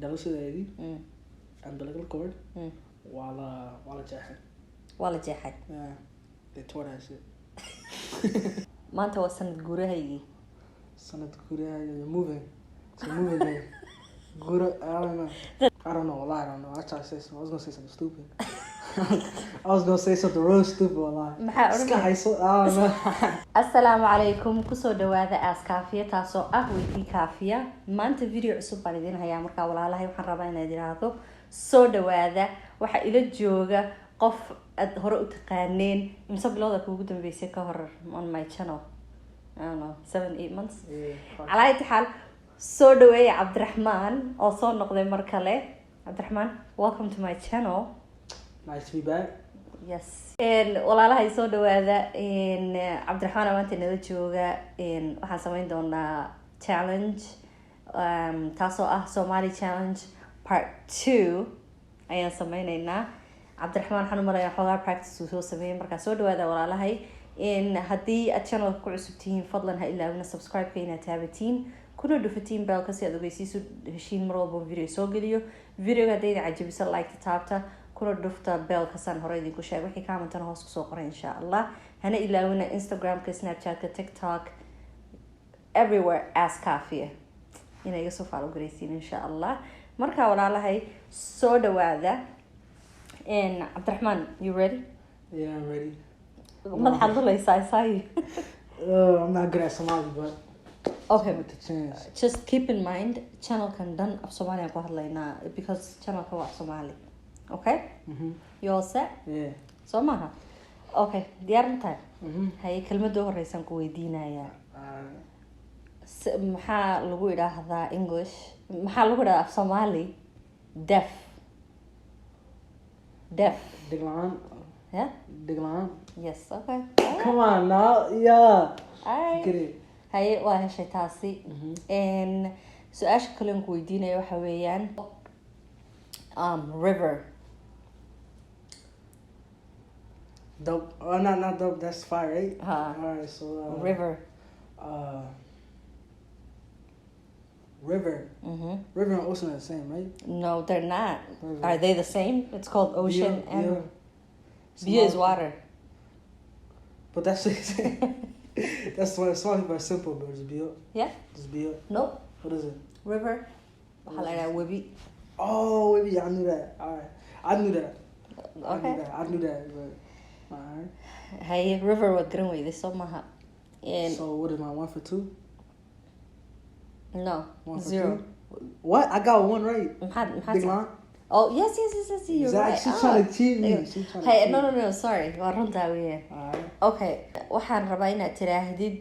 dhalashadeedii umbilical cord waa la jeexay. waa la jeexay. They tore that shit. maanta waa sanad guurahaygii. Sanad guurahaygii. You're moving. It's a moving day. Gura, I don't know. I don't know. I don't know. I tried to say something. I was gonna say something stupid. I was gonna say something real stupid. Sky, so I don't know. Assalaamu calaykum. Kusoo dhawaada Ask Kaafiya taasoo ah weydii Kaafiya. Maanta video cusub baan idin hayaa markaa walaalahay waxaan rabaa inaad iraahdo soo dhawaada. Waxa ila jooga qof aad hore u taqaaneen imsa bilowda kuugu dambeysay ka hor on my channel. I don't know, 7-8 months. على أي حال soo dhaweeya Cabdiraxmaan oo soo noqday mar kale. Cabdiraxmaan, welcome to my channel. Nice to be back. Yes. walaalahay soo dhawaada Cabdiraxmaan maanta nala jooga waxaan samayn doonaa challenge taasoo ah Somali challenge part 2 ayaan sameynaynaa. Cabdiraxmaan waxaan u marayaa xogaa practice uu soo sameeyay markaa soo dhawaada walaalahay haddii aad channel ku cusub tihiin fadlan ha ilaawina subscribe-ka inaad taabatiin kuna dhufatiin bell-ka si aad ogeysiiso heshiin mar walba video soo geliyo. Videoga haddayda cajabisa like taabta kuna dhufta bell-ka saan hore idinku sheeg wixii commentan hoos kusoo qoray insha Allah. hana ilaawina Instagram-ka, Snapchat-ka, TikTok, everywhere Ask Kaafiya inay iga soo follow garaysiin insha Allah. markaa walaalahay soo dhawaada. Cabdiraxmaan, you ready? Yeah, I'm ready. madaxaad dulaysaa isaay. I'm not good at Somali, but okay, with the chance. just keep in mind channelkan dhan af Soomaali aan ku hadlaynaa because channelka waa Soomaali. Okay? You all set? Yeah. Soo maaha? Okay, diyaar ma tahay? Haye kelmadda ugu horreysaan ku weydiinayaa. maxaa lagu idhaahdaa English? maxaa lagu idhaahdaa af Soomaali? Deaf. Diglaan. Yeah? Diglaan. Yes, okay. Come on now. Yeah. Alright. Get it. haye waa heshay taasi. su-aasha kale aan ku weydiinaya waxa weeyaan river. Dope. Oh, not dope. That's fire, right? Alright, so river. River. River and ocean are the same, right? No, they're not. River. Are they the same? It's called ocean and Bia is water. But that's that's why it's very simple, but it's Bia. Yeah? Just Bia. Nope. What is it? River. Waxaa la idhaha webi. Oh, maybe I knew that. Alright. I knew that. Okay. I knew that, but alright. haye river waad garan weyday soo maha. So what is my 1 for 2? No, 1 for 0. 2? What? I got one right. maxaa Big line? oh yes you're right. She's trying to cheat me. She's trying Hey, to cheat no sorry waa runtaa weeyaan. Alright. Okay, waxaan rabaa inaad tiraahdid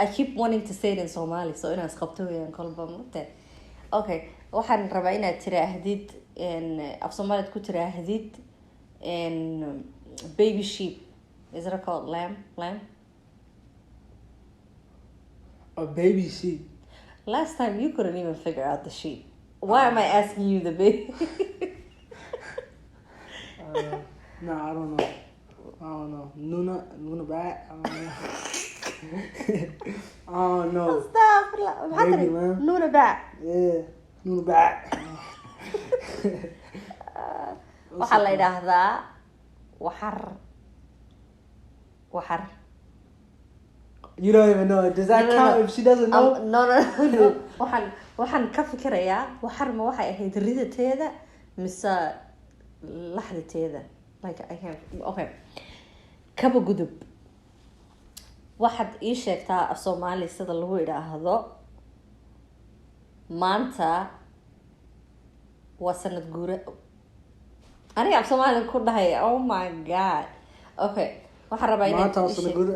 I keep wanting to say it in Somali so inaan isqabto weeyaan kolba mate. Okay, waxaan rabaa inaad tiraahdid af Soomaaliad ku tiraahdid baby sheep. Is it called lamb? A baby sheep. Last time you couldn't even figure out the sheep. Why am I asking you the baby? No, I don't know. Nuna back. I don't know. I don't know. Stop. Baby lamb. Nuna back. Yeah, Nuna back. waxaa la idhaahdaa waxar. You don't even know. Does that count if she doesn't know? No. waxaan ka fikirayaa waxar ma waxay ahayd ridateeda mise laxdateeda. Like I can't. Okay. Kaba gudub. waxaad ii sheegtaa af Soomaali sida lagu idhaahdo maanta waa sanad guura. aniga af Soomaali ku dhahay. Oh my god. Okay, waxaan rabaa inaad Maanta waa sanad guura.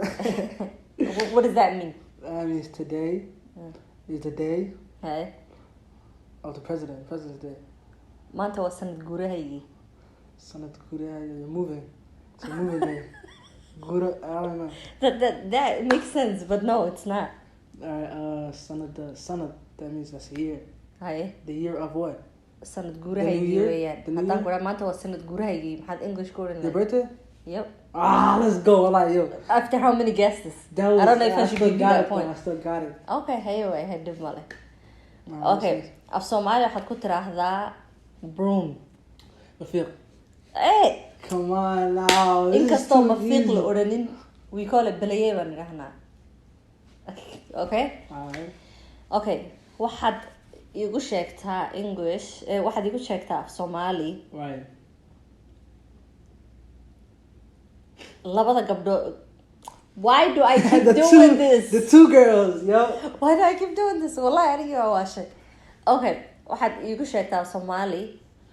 What does that mean? That means today is the day Hey, of the President's Day. maanta waa sanad guurahaygii. Sanad Gura, you're moving. It's a moving day. Gura, I don't know. That makes sense, but no, it's not. Alright, Sanad, that means that's a year. Haye, The year of what? sanad guurahaygii year? weeyaan. The new Haddaan year? ku dhaha maanta waa sanad guurahaygii maxaad English ku odhan Your lahayd? birthday? Yep. Let's go. I like yo. After how many guesses? That was, I don't know if I should still give you got that it, point. though. I still got it. Okay, haye way had dib male. Okay, af Soomaali waxaad ku tiraahdaa broom. Mafiiq. Eh, Come on now. This is inkastoo too mafiiq la easy. odhanin, we call it balaye baan idhahnaa. Okay? Alright. Okay, waxaad igu sheegtaa English, waxaad igu sheegtaa af Soomaali Right. labada gabdhood. Why do I keep The doing two, this? the two girls, yo. Why do I keep doing this? Wallahi anigii waa waashay. Okay, waxaad igu sheegtaa af Soomaali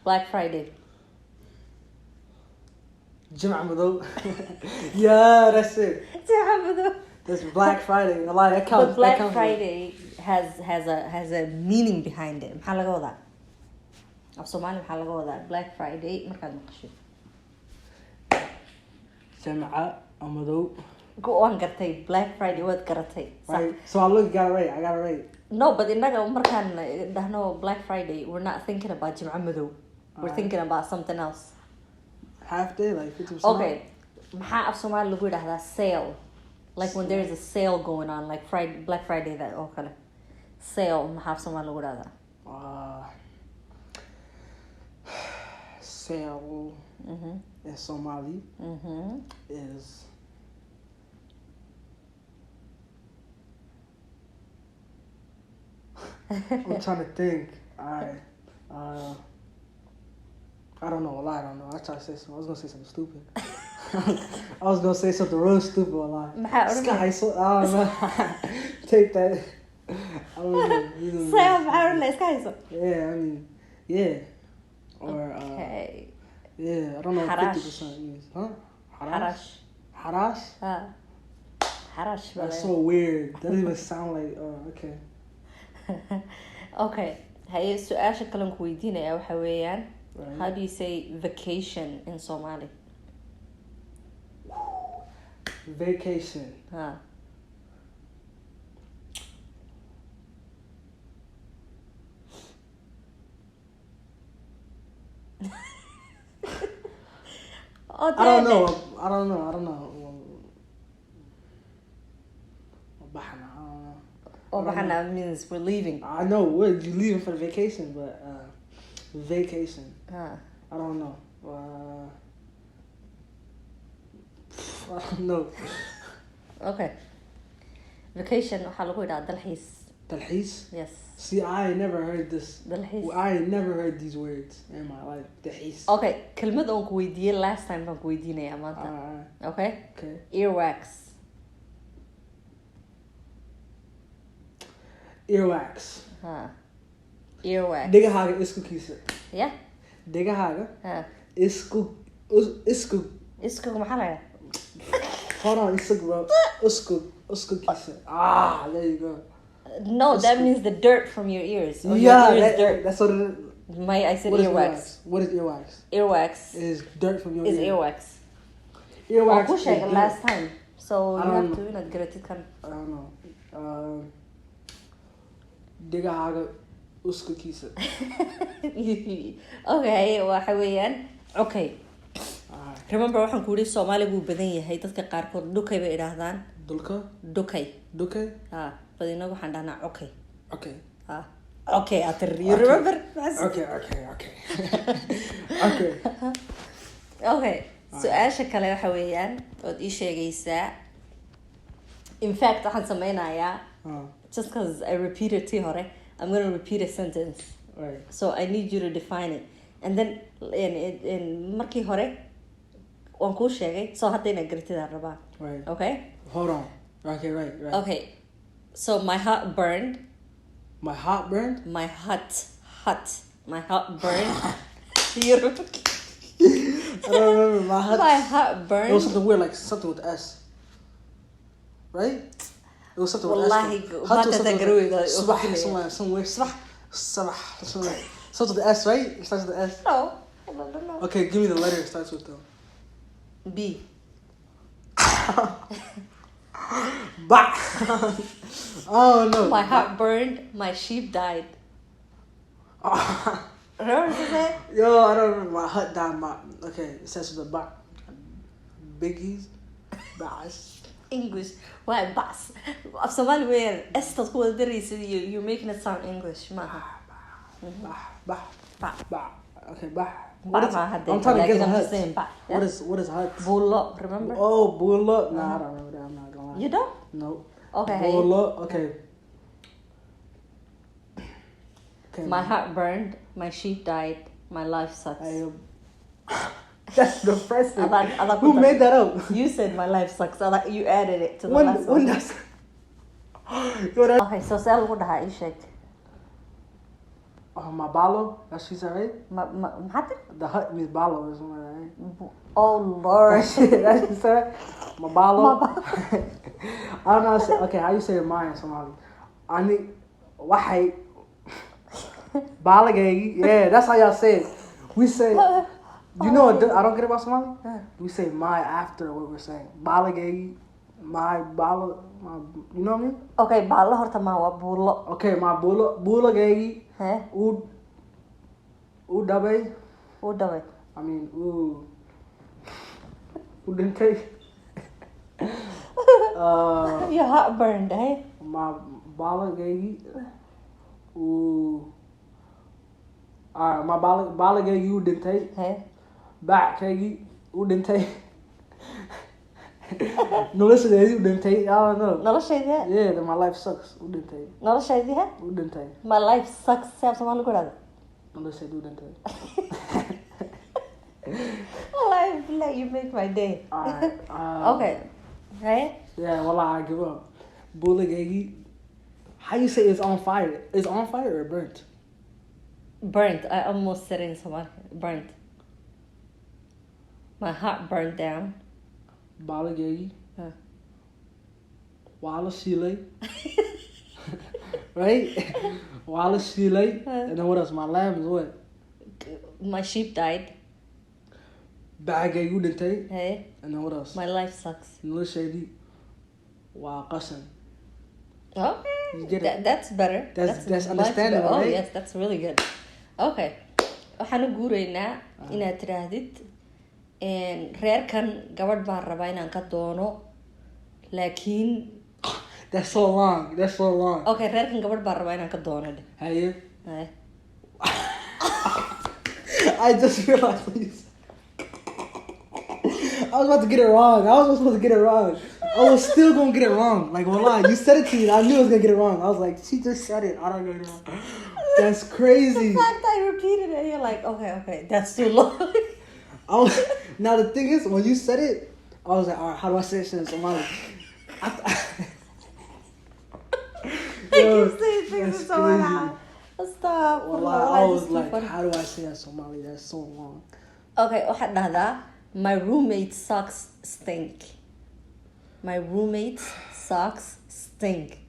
Black Friday. Jim'a Madow. Yeah, that's it. Jacabado. That's Black Friday. A lot that counts. But Black that counts. Friday has a meaning behind it. Maxaa laga wadaa? Af Soomaali maxaa laga wadaa? Black Friday markaad maqashid. Jim'a Madow. Waan gartay Black Friday waad garatay. Right. So I look, you got it right. I got it right. No, but innaga markaan dhahno Black Friday, we're not thinking about Jimca Madow. We're thinking about something else. Half day, like 50%. Okay. Maxaa af Soomaali lagu yidhaahdaa sale? Like when there is a sale going on, like Black Friday that oo kale. Sale, maxaa af Soomaali lagu yidhaahdaa? Sale in Somali is I'm trying to think. Alright. I don't know. A lot. I don't know. I try to say something. I was gonna say something stupid. I was gonna say something real stupid. A lot. Sky. So I don't know. Take that. I don't know. Sale maxaa la iska hayso? Yeah. I mean. Yeah. Or Okay. yeah. I don't know. Harash. 50% means. Huh? Harash. Harash. Harash. That's so weird. Doesn't even sound like. Okay. Okay. Haye su-aasha kalen ku weydiinaya waxa weeyaan, Right. how do you say vacation in Somali? Vacation. Oh, I don't know. I don't know. Bahana, I don't know. Oh, bahana means we're leaving. I know we're leaving for vacation, but vacation. I don't know. I don't know. Okay. Vacation waxaa lagu yidhaha dalxiis. Dalxiis? Yes. See, I ain't never heard this. Dalxiis. I ain't never heard these words in my life. Dalxiis. Okay, kelmad oon ku weydiiyey last time baan ku weydiinayaa maanta. Okay? Okay. Earwax. Earwax. Earwax. Dhegahaaga isku kiisa. Yeah? Dhegahaaga isku maxaa la yidhaha? Hold on, isku bro. Isku kiisa. There you go. No, that means the dirt from your ears. Or Yeah, your ears dirt. that's what it is. I said What is earwax. What is earwax? Earwax It is dirt from your is ear. earwax. Earwax Waan ku is sheegay dirt. last time. So I you don't have to inaad garatid kan. I don't know. Dhegahaaga isku kiisa. Okay, waxa weeyaan. Okay. Remember waxaan ku yidhi Soomaali buu badan yahay, dadka qaarkood dhukay bay idhaahdaan. Dulka? Dhukay. Dukay? But inagu waxaan dhahnaa okay. Okay. Okay, you remember? Okay. Okay. Su-aasha kale waxa weeyaan ood ii sheegaysaa. In fact, waxaan sameynayaa just because I repeated tii hore, I'm going to repeat a sentence. Right. So I need you to define it. And then in markii hore waan kuu sheegay, so hadda inaad garatidaan rabaa. Right. Okay? Hold on. Okay, right. Okay. So my heart burned. My heart burned? My heart burned. You remember? I don't remember. My heart burned. It was something weird, like something with S. Right? It was something with S. Wallahi, somewhere. Starts with the S, right? It starts with the S. No. Okay, give me the letter it starts with though. B. Bah! Oh no. My heart burned, my sheep died. Remember what you said? Yo, I don't remember. My heart died. Okay, it starts with the bah. Biggies. Bash. English. Why bus? Of Somali where estad ku wada daraysid you're making it sound English. Maaha. Bah. Okay, bah. I'm trying to guess a I'm hut. just saying bah. Yeah? What is hut? Bulo, remember? Oh, bulla. Nah, I don't remember that. I'm not gonna lie. You don't? No. Okay. Bulla. Okay. My heart burned. My sheep died. My life sucks. That's the first thing. I Who made that up? You said my life sucks. You added it to the last When one. that's... Okay, so see lagu dhahaa ii sheeg. My balo, that's she said, right? Maxaa tiri? The hut means balo or something like that, right? Oh Lord. That's she said? My balo. I don't know. Okay, how you say mine in Somali? I need... Wahay. Balagay. Yeah, that's how y'all say it. We say... You know what I don't get about Somali? We say my after what we're saying. Balagay. My balo. You know what I mean? Okay, baalo horta ma waa buulo. Okay, my bulagay. Heh? Dabay. Uu dhaway. I mean, dhintay. Your heart burned, eh? My balagay. Alright, my balagay dhintay. Heh? Backay dhintay. Noloshadeedii dhintay. I don't know. Noloshayda? Yeah, then my life sucks. Dhintay. Noloshayda? Dhintay. My life sucks. Saab Somali ku dhahda. Noloshadeedii dhintay. Wallahi, like you make my day. Alright. Okay. Hey? Yeah, wallah, I give up. Bulagay. How you say it's on fire? It's on fire or burnt? Burnt. I almost said it in Somali. Burnt. My heart burned down. Balagay. Wala Shile. Right? Wala Shile. And then what else? My lamb is what? My sheep died. Bagay dhintay. Hey? And then what else? My life sucks. Noloshadeedii waa qasan. Okay. You get it? That's better. That's much understandable, better. Oh, right? yes, that's really good. Okay. Waxaan u guuraynaa inaad tiraahdid reerkan gabadh baan rabaa inaan ka doono laakiin That's so long. Okay, reerkan gabadh baan rabaa inaan ka doono. Hey. Hey. I just realized what you said. I was about to get it wrong. I was supposed to get it wrong. I was still gonna get it wrong. Like, wallah, you said it to me. I knew I was gonna get it wrong. I was like, she just said it. I don't get it wrong. That's crazy. The fact I repeated it, you're like, okay, that's too long. Now the thing is, when you said it, I was like, all right, how do I say it in Somali? I keep saying things in Somali. Stop. Wallah, I was like, how do I say that in Somali? That's so long. Okay, waxaad dhahdaa my roommate's socks stink. My roommate's socks stink.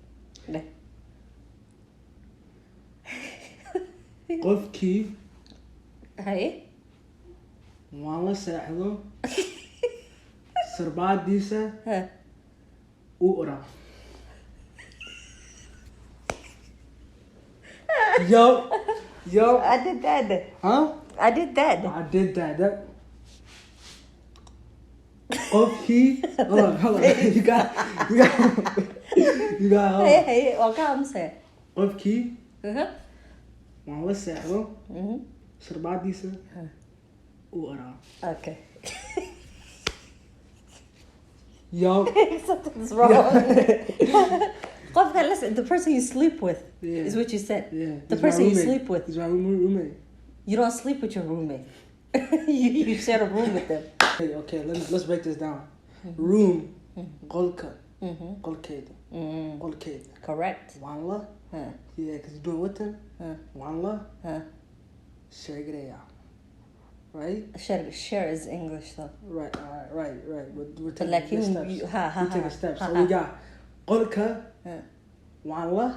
Qofkii Hey? waan la seexdo sarbaadiisa u oraa. Yo. I did that. Huh? I did that. I did that. Qofkii. Hold on. You got. Hey, waa ka amse. Qofkii waan la seexdo sarbaadiisa u oraa. Okay. Yo. Something's wrong. Listen, the person you sleep with is what you said. Yeah. The person you sleep with. He's my roommate. You don't sleep with your roommate. you share a room with them. Okay, let's break this down. Room. Qolka. Qolkeeda. Qolkeeda. Correct. Waan la. Yeah, because you're doing with him. Waan la. Sheegaya. Right? Share is English though. Right. We're taking Like steps. We're taking steps. So we got qolka. Waan la.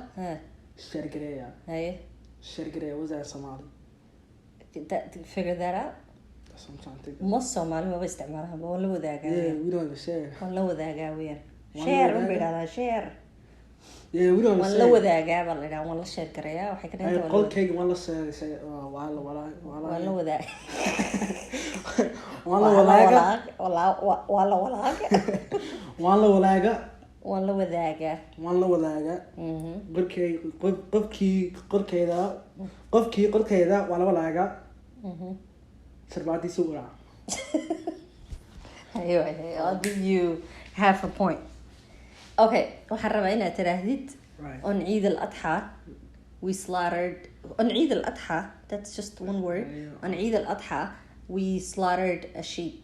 Sheegaya. Hey. Sheegaya. What's that in Somali? Figure that out. That's what I'm trying to think. Most Somali ma isticmaalaan waa la wadaagaa. Yeah, we don't even share. Waa la wadaagaa weeyaan. Share, ma bidhahdaa share. Yeah, we don't waan la wadaagaa baa la yidhaha waan la sheer garayaa waxay ka dhiganta qolkayga waan la say waa la waan la walaaga wadaaga waan la walaaga waa la walaaga waan la walaaga waan la wadaagaa waan la wadaaga qofkii qolkeeda waa la walaaga sarbaadiisa u raac anyway, I'll give you half a point. Okay, waxaan rabaa inaad tiraahdid Right. on Eid al-Adha we slaughtered on Eid al-Adha that's just one word. Yeah. On Eid al-Adha we slaughtered a sheep.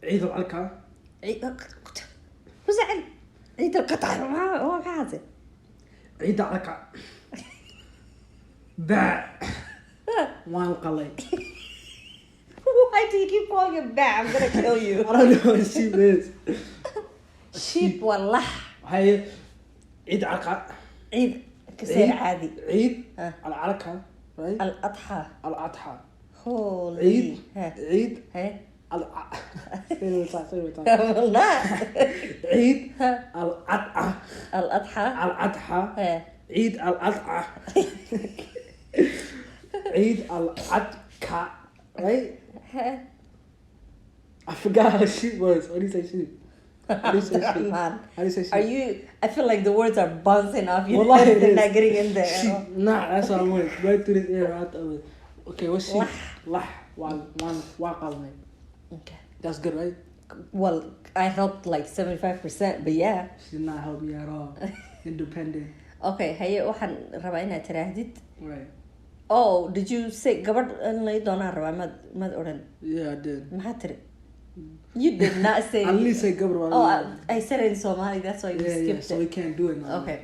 ciid alka وزعل عيد القطع ما كذا ciid alka baa waan qalay why do you keep calling it back? I'm gonna kill you. I don't know what sheep is. sheep والله هاي عيد عقا عيد كسير عادي عيد ها. العركة right الأضحى الأضحى holy عيد ها عيد ها لا عيد الأضحى الأضحى الأضحى ها عيد الأضحى عيد الأضحى right ها I forgot how sheep was. What do you say sheep? How do you say sheep? Man, How do you say sheep? are you? I feel like the words are bouncing off your Wallahi head. it They're is. not getting in there. Sheep. Nah, that's what I want. Right through this air, out the other. Okay, what's sheep? Lah. One walk out me. Okay. That's good, right? Well, I helped like 75%, but yeah. She did not help me at all. Independent. Okay, هي waxaan rabaa inaad tiraahdid. Right. Oh, did you say gabadh in la doonaan rabaa mad oran? Yeah, I did. Maxaa tiri? You did not say. At least say Gabriel. Oh, I said it in Somali. That's why you yeah, skipped so it. we can't do it now. Okay.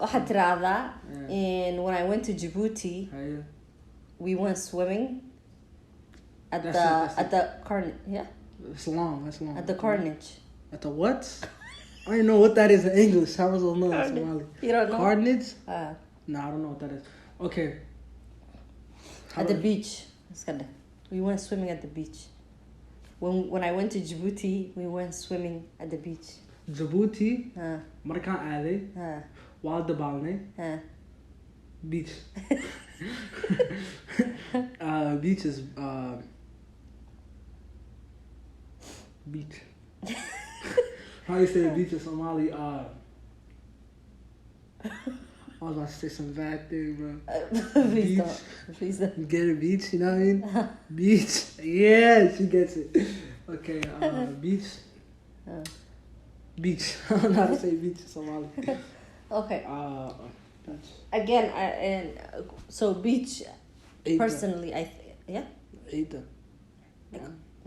waxaad tiraahdaa Yeah. and when I went to Djibouti Yeah. we went swimming at That's it. the carnage. Yeah, It's long. That's long. at the carnage. At the what? I don't know what that is in English. How was it know in Somali? You don't know? Carnage? Uh, No, I don't know what that is. Okay. at the beach. We went swimming at the beach. When I went to Djibouti, we went swimming at the beach. Djibouti. Uh, Markaan aaday. uh, Waa dabaalnay. uh. Beach. Beach is beach. How do you say beach in Somali? I was about to say some bad thing, bro. Please Beach. don't. Please don't. Get a beach, you know what I mean? Beach. Yeah, she gets it. Okay, beach. Beach. I don't know how to say beach in Somali. Okay. Beach. Again, so beach. Eid. Personally, yeah. Eid. I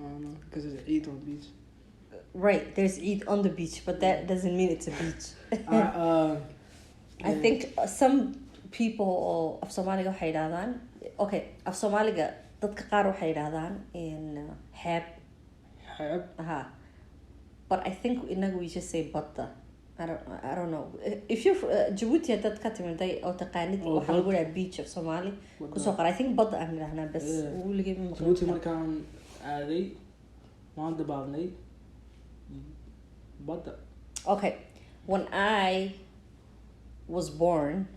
don't know, because there's an Eid on the beach. Right, there's Eid on the beach, but that doesn't mean it's a beach. I think some people of Somaliga waxay yiraahdaan okay, of Somaliga dadka qaar waxay yiraahdaan in xeeb. Xeeb. Aha. But I think inagu we just say badda. I don't know. If you're Djibouti dad ka timiday oo taqaanid waxa lagu yiraahdaa beach of Somali ku soo qor. I think badda aan yiraahnaa bas weligeed ma maqlin. Djibouti markaan aaday waan dabaalnay badda. Okay, when I was born,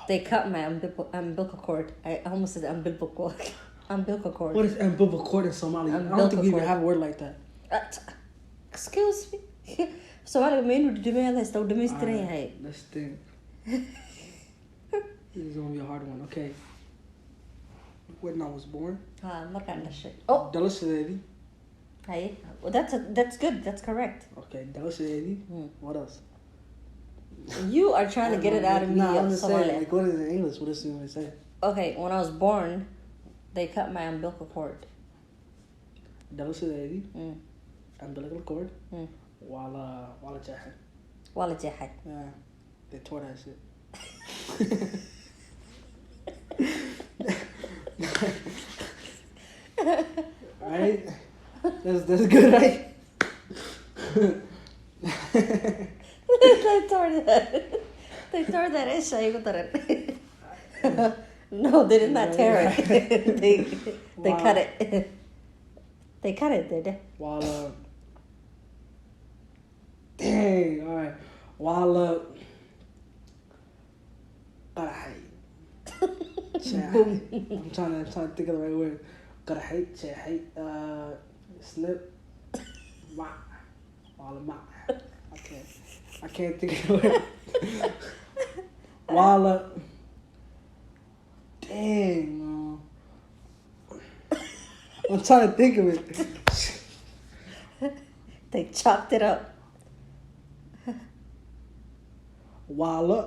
they cut my umbilical cord. I almost said umbilical cord. What is umbilical cord in Somali? I don't think we even have a word like that. Excuse me. Somali menu dhimeeda istaw dhameystiran yahay. That's the thing. This is gonna be a hard one. Okay. When I was born. Markaan dhashay. Oh, dhalashadeedii. Hey, well, that's good. That's correct. Okay, dhalashadeedii. What else? You are trying to get it out of me. Nah, I'm just Somali. saying, like, what is it in English? What is it when they say? Okay, when I was born, they cut my umbilical cord. dhalashadeedii. Umbilical cord. Waa la jeexay. Waa la jeexay. Yeah, they tore that shit. Right? That's good, right? They tore that ish igu daran. No, they did not tear it. They cut it. They cut it, did they? Waa la Dang, alright. Walla. Qarxay. I'm trying to think of the right word. Qarxay, jeexay, slip. Walla. I can't think of the word. Walla. Dang. I'm trying to think of it. They chopped it up. Walla.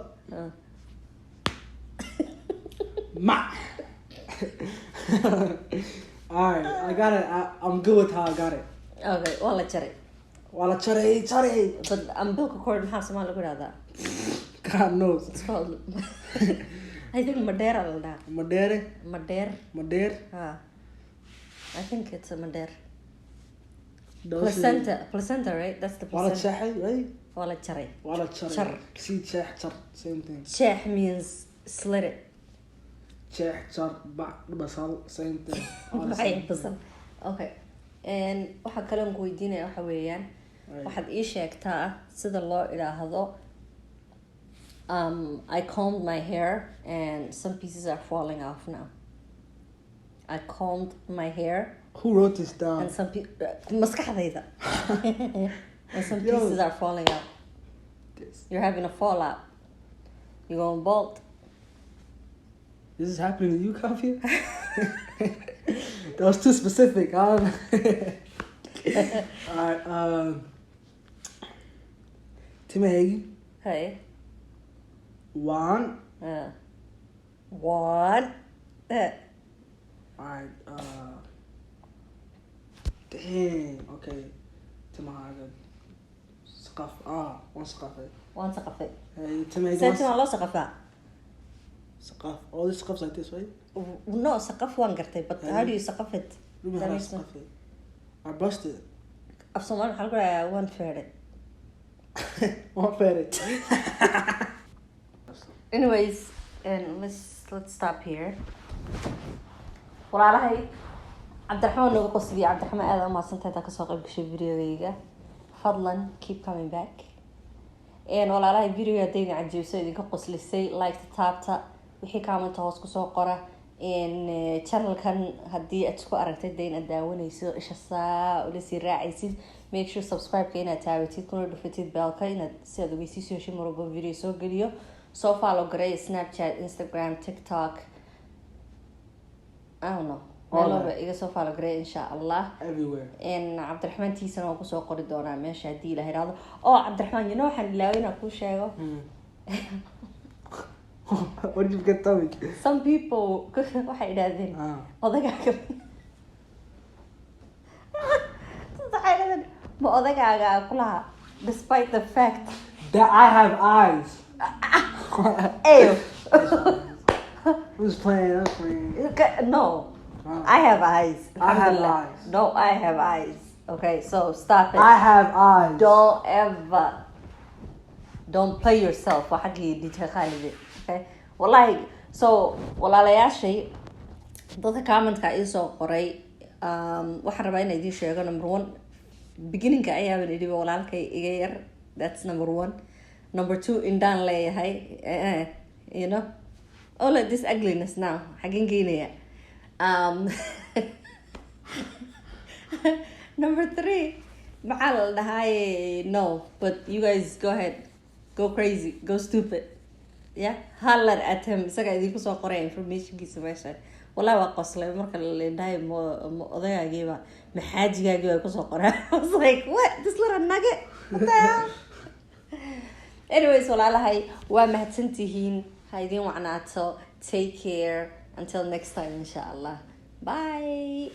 Ma. Alright, I got it. I'm good with how I got it. Okay, waa la jaray. Walla charay. But umbilical cord maxaa Soomaali lagu yidhahdaa? God knows. It's called I think Madeira la dhahaa. Madeira. I think it's a Madeira. Placenta, right? That's the Walla placenta. chahay, right? Walla charay. Walla charay. Char. See, chah, char, same thing. Cheeh means slit it. Chah, char, basal, same thing. All the Maxay same. basal. Okay. Waxa kale aan ku weydiinaya waxa weeyaan waxaad ii sheegtaa sida loo ilaahdo I combed my hair and some pieces are falling off now. I combed my hair Who wrote this down? and maskaxdayda. And some pieces are falling out. You're having a fallout. You're going bald. This is happening to you, Kafia? That was too specific. Alright, Timmy, Hey. one. One. Alright, dang, okay. Timahanga. Sqaf. One sqaf. One saqafay. Hey, Timmy, Say to Allah saqafa. sqaf. All these sqafs like this, right? No, saqaf waan gartay, but how do you saqaf it? Look at how sqaf it. I brushed it. Af Soomaali waxa lagu dhahaa one fairy. One ferret. Anyways, and let's stop here. Walaalahay Cabdiraxmaan nooga qosliye Cabdiraxmaan aad u mahadsantahay intaa kasoo qayb gashay videogayga. Fadlan keep coming back. Walaalahay video hadayna cajiibso idinka qoslisay like taabta wixii comment hoos ku soo qora channelkan haddii aad isku aragtay deyn aad daawanayso isha saa ula sii raacaysid make sure subscribe ka inaad taabatid kuna dhufatid belka inaad si aad ogeysiisyo hesho marwalba video soo geliyo soo follow garay Snapchat, Instagram, TikTok, I don't know. Meelba iga soo follow garay insha Allah. Everywhere. Cabdiraxmaan tiisana waan kusoo qori doonaa meesha haddii la yiraahdo Cabdiraxmaan you know waxaan ilaaway inaan kuu sheego. What did you get tell me? Some people waxay idhaahdeen odagaaga ma odagaaga kulaha despite the fact that I have eyes. Ew. Who's playing? I'm playing. No. I have eyes. I have eyes. No, I have eyes. Okay, so stop it. I have eyes. Don't play yourself. Okay. Wallahi, so walaalayaashay dadka comment-ka ii soo qoray waxaan rabaa inaan idin sheego number 1 beginning-ka ayaa idhi walaalkay iga yar, that's number 1. Number 2 indaan leeyahay you know all of this ugliness now xagin geynaya. Number 3 maxaa la dhahay no, but you guys go ahead, go crazy, go stupid. Yeah, holler at him. Isaga idinku soo qoray informationkiisa meesha. Wallahi waa qoslay marka la leeyahay odayaagiiba maxaajigaagii ku soo qoray. I was like, what? This little nugget? What the hell? Anyways, walaalahay waa mahadsantihiin. Ha idin wacnaato. Take care until next time inshallah. Bye.